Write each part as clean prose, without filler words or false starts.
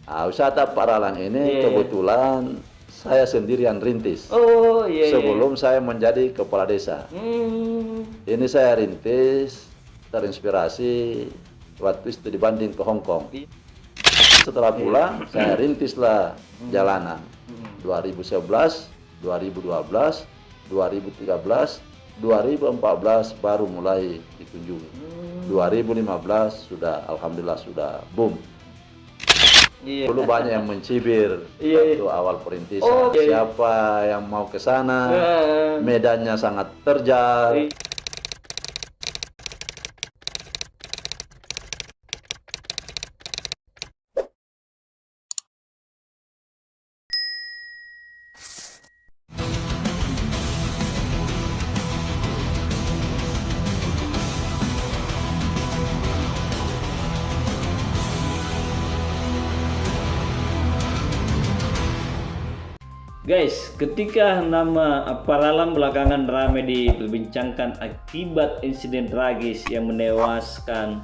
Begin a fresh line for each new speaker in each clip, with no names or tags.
Wisata Paralang ini kebetulan saya sendirian rintis.
Oh iya.
Sebelum saya menjadi kepala desa. Ini saya rintis terinspirasi waktu itu dibanding ke Hong Kong. Setelah pulang saya rintislah jalanan. 2011, 2012, 2013, 2014 baru mulai dikunjungi. 2015 sudah alhamdulillah sudah boom. Dulu banyak yang mencibir waktu awal perintisan. Siapa yang mau ke sana? Medannya sangat terjal.
Guys, ketika nama Paralang belakangan ramai diperbincangkan akibat insiden tragis yang menewaskan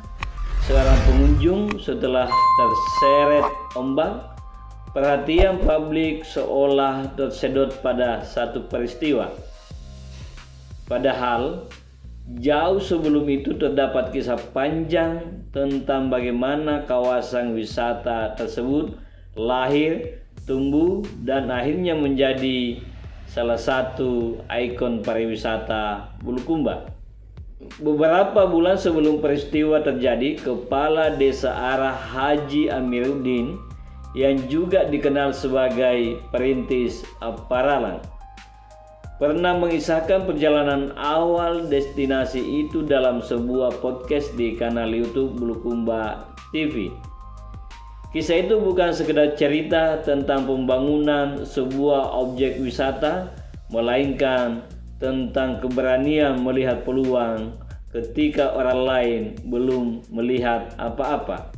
seorang pengunjung setelah terseret ombak, perhatian publik seolah tersedot pada satu peristiwa. Padahal, jauh sebelum itu terdapat kisah panjang tentang bagaimana kawasan wisata tersebut lahir, tumbuh, dan akhirnya menjadi salah satu ikon pariwisata Bulukumba. Beberapa bulan sebelum peristiwa terjadi, Kepala Desa Arah Haji Amiruddin yang juga dikenal sebagai perintis Paralang pernah mengisahkan perjalanan awal destinasi itu dalam sebuah podcast di kanal YouTube Bulukumba TV. Kisah itu bukan sekedar cerita tentang pembangunan sebuah objek wisata, melainkan tentang keberanian melihat peluang ketika orang lain belum melihat apa-apa.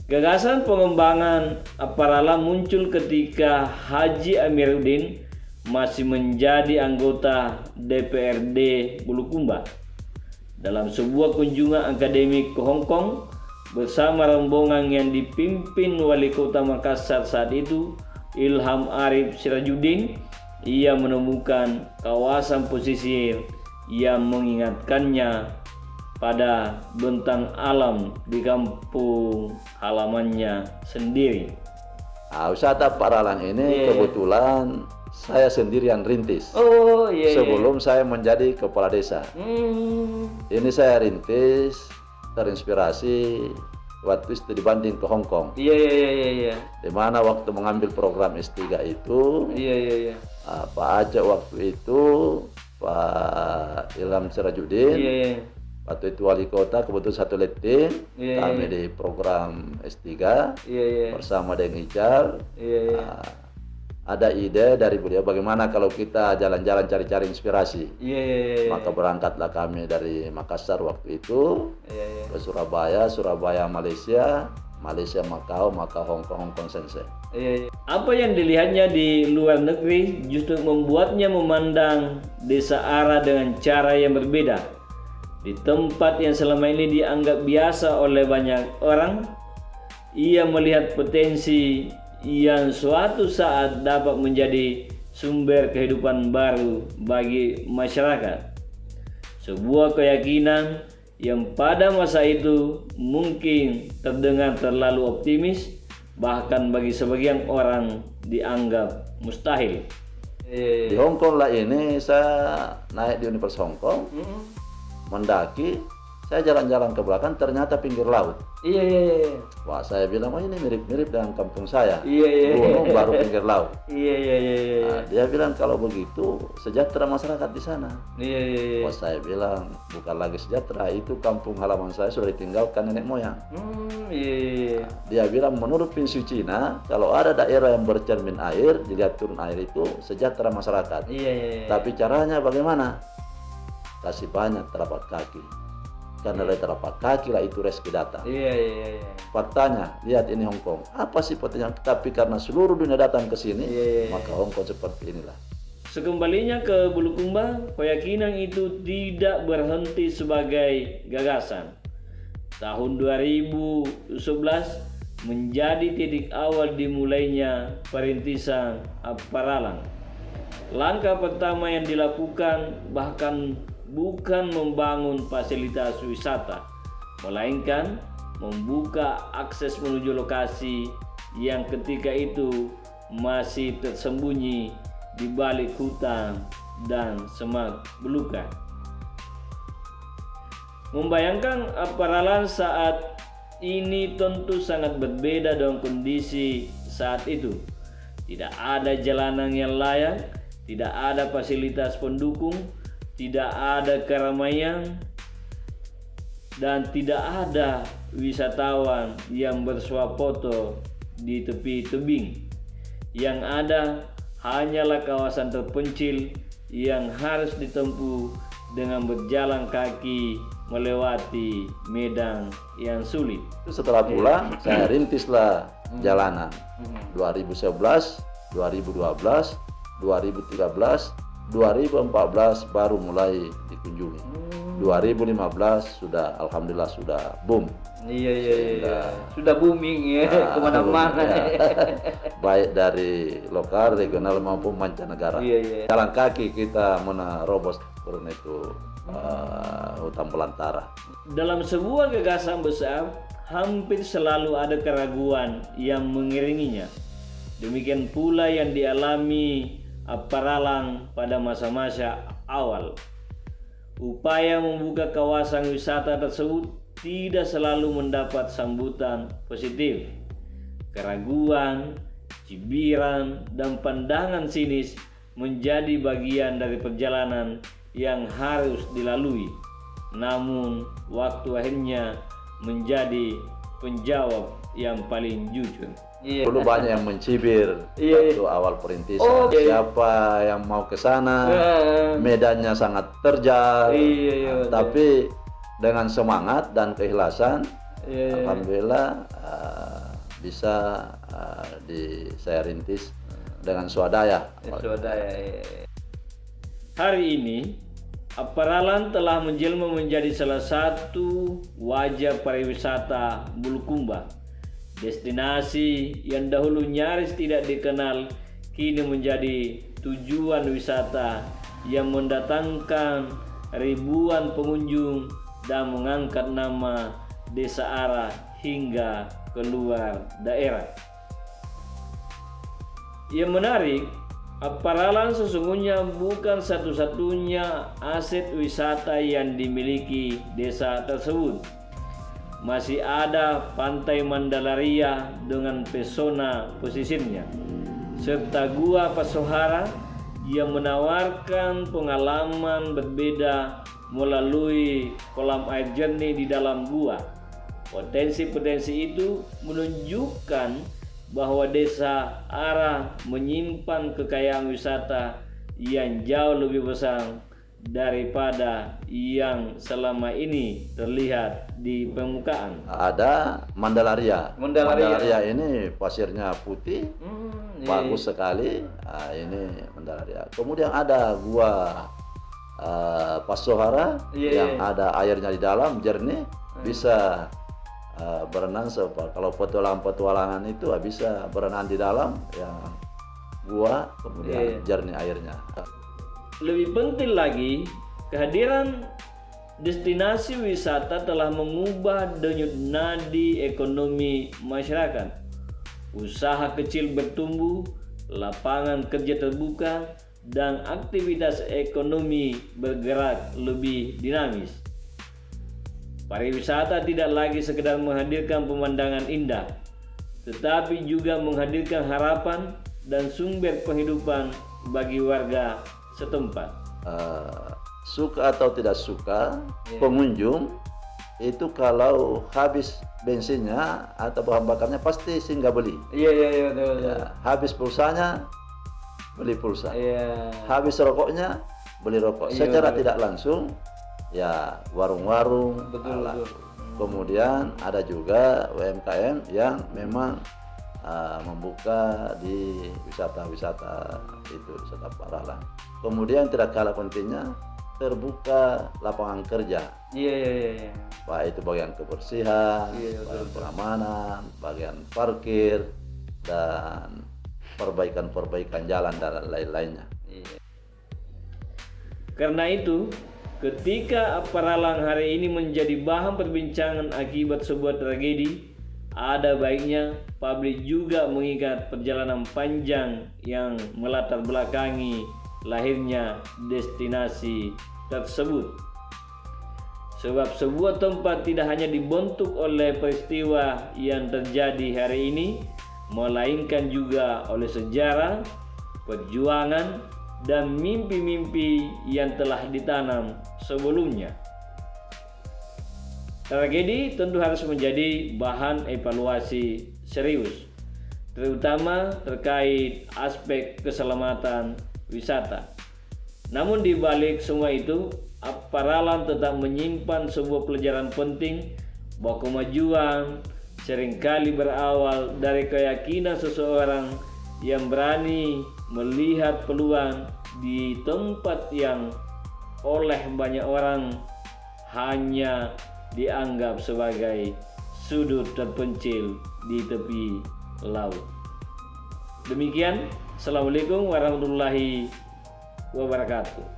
Gagasan pengembangan Paralang muncul ketika Haji Amiruddin masih menjadi anggota DPRD Bulukumba. Dalam sebuah kunjungan akademik ke Hong Kong, bersama rombongan yang dipimpin Wali Kota Makassar saat itu, Ilham Arif Sirajuddin, ia menemukan kawasan pesisir yang mengingatkannya pada bentang alam di kampung halamannya sendiri.
Wisata Paralang ini kebetulan saya sendirian rintis. Sebelum saya menjadi kepala desa. Ini saya rintis terinspirasi waktu itu dibanding ke Hong Kong. Di mana waktu mengambil program S3 itu, Pak Aceh waktu itu, Pak Ilham Sirajuddin, waktu itu wali kota, kebetulan satu letting, kami di program S3 bersama dengan Ical. Ada ide dari beliau bagaimana kalau kita jalan-jalan cari-cari inspirasi. Maka berangkatlah kami dari Makassar waktu itu ke Surabaya, Malaysia, Macau, Hong Kong, Shenzhen.
Apa yang dilihatnya di luar negeri justru membuatnya memandang Desa Arah dengan cara yang berbeda. Di tempat yang selama ini dianggap biasa oleh banyak orang, ia melihat potensi yang suatu saat dapat menjadi sumber kehidupan baru bagi masyarakat. Sebuah keyakinan yang pada masa itu mungkin terdengar terlalu optimis, bahkan bagi sebagian orang dianggap mustahil.
Di Hong Kong lah ini saya naik di Universitas Hong Kong, mendaki, saya jalan-jalan ke belakang ternyata pinggir laut. Wah, saya bilang, oh ini mirip-mirip dengan kampung saya. Gunung baru pinggir laut. Nah, dia bilang kalau begitu sejahtera masyarakat di sana. Wah, saya bilang bukan lagi sejahtera, itu kampung halaman saya sudah ditinggalkan nenek moyang. Nah, dia bilang menurut prinsip Cina, kalau ada daerah yang bercermin air, dilihat turun air itu sejahtera masyarakat. Tapi caranya bagaimana? Kasih banyak telapak kaki. Karena dari telapak kaki lah itu rezeki datang. Faktanya, lihat ini Hong Kong. Apa sih potensinya? Tapi karena seluruh dunia datang ke sini, maka Hong Kong seperti inilah.
Sekembalinya ke Bulukumba, keyakinan itu tidak berhenti sebagai gagasan. Tahun 2011, menjadi titik awal dimulainya perintisan Apparalan. Langkah pertama yang dilakukan bahkan bukan membangun fasilitas wisata, melainkan membuka akses menuju lokasi yang ketika itu masih tersembunyi di balik hutan dan semak belukar. Membayangkan Apparalan saat ini tentu sangat berbeda dengan kondisi saat itu. Tidak ada jalanan yang layak, tidak ada fasilitas pendukung, tidak ada keramaian, dan tidak ada wisatawan yang bersuah foto di tepi tebing. Yang ada hanyalah kawasan terpencil yang harus ditempuh dengan berjalan kaki melewati medan yang sulit.
Setelah pulang, saya rintislah jalanan. 2011, 2012, 2013, 2014 baru mulai dikunjungi. 2015 sudah, alhamdulillah sudah boom.
Iya. Sudah booming ya, kemana-mana.
Baik dari lokal, regional maupun mancanegara. Jalan kaki kita menerobos turun itu hutan belantara.
Dalam sebuah gagasan besar, hampir selalu ada keraguan yang mengiringinya. Demikian pula yang dialami Apparalan pada masa-masa awal. Upaya membuka kawasan wisata tersebut tidak selalu mendapat sambutan positif. Keraguan, cibiran, dan pandangan sinis menjadi bagian dari perjalanan yang harus dilalui. Namun, waktu akhirnya menjadi penjawab yang paling jujur.
Dulu banyak yang mencibir waktu awal perintisan. Siapa yang mau ke sana, medannya sangat terjal. Tapi dengan semangat dan keikhlasan, alhamdulillah bisa saya rintis dengan swadaya.
Hari ini Apparalan telah menjelma menjadi salah satu wajah pariwisata Bulukumba. Destinasi yang dahulu nyaris tidak dikenal kini menjadi tujuan wisata yang mendatangkan ribuan pengunjung dan mengangkat nama Desa Ara hingga keluar daerah. Yang menarik, Apparalan sesungguhnya bukan satu-satunya aset wisata yang dimiliki desa tersebut. Masih ada Pantai Mandalaria dengan pesona pesisirnya, serta Gua Pasohara yang menawarkan pengalaman berbeda melalui kolam air jernih di dalam gua. Potensi-potensi itu menunjukkan bahwa Desa Ara menyimpan kekayaan wisata yang jauh lebih besar daripada yang selama ini terlihat di permukaan.
Ada Mandalaria. Mandalaria ini pasirnya putih, bagus sekali. Ini Mandalaria. Kemudian ada Gua Pasohara yang ada airnya di dalam jernih, bisa berenang. Kalau petualangan itu bisa berenang di dalam yang gua, kemudian jernih airnya.
Lebih penting lagi, kehadiran destinasi wisata telah mengubah denyut nadi ekonomi masyarakat. Usaha kecil bertumbuh, lapangan kerja terbuka, dan aktivitas ekonomi bergerak lebih dinamis. Pariwisata tidak lagi sekedar menghadirkan pemandangan indah, tetapi juga menghadirkan harapan dan sumber penghidupan bagi warga setempat.
Suka atau tidak suka, pengunjung itu kalau habis bensinnya atau bahan bakarnya pasti singgah beli. Habis pulsanya, beli pulsa. Habis rokoknya, beli rokok. Secara tidak langsung, ya warung-warung. Kemudian ada juga UMKM yang memang membuka di wisata-wisata itu, wisata Apparalan. Kemudian tidak kalah pentingnya, terbuka lapangan kerja.
Iya.
Baik itu bagian kebersihan, bagian pengamanan, bagian parkir, dan perbaikan jalan dan lain-lainnya.
Karena itu, ketika Apparalang hari ini menjadi bahan perbincangan akibat sebuah tragedi, ada baiknya publik juga mengingat perjalanan panjang yang melatar belakangi lahirnya destinasi tersebut. Sebab sebuah tempat tidak hanya dibentuk oleh peristiwa yang terjadi hari ini, melainkan juga oleh sejarah, perjuangan, dan mimpi-mimpi yang telah ditanam sebelumnya. Tragedi tentu harus menjadi bahan evaluasi serius, terutama terkait aspek keselamatan wisata. Namun di balik semua itu, Apparalang tetap menyimpan sebuah pelajaran penting bahwa kemajuan seringkali berawal dari keyakinan seseorang yang berani melihat peluang di tempat yang oleh banyak orang hanya dianggap sebagai sudut terpencil di tepi laut. Demikian, Assalamualaikum warahmatullahi wabarakatuh.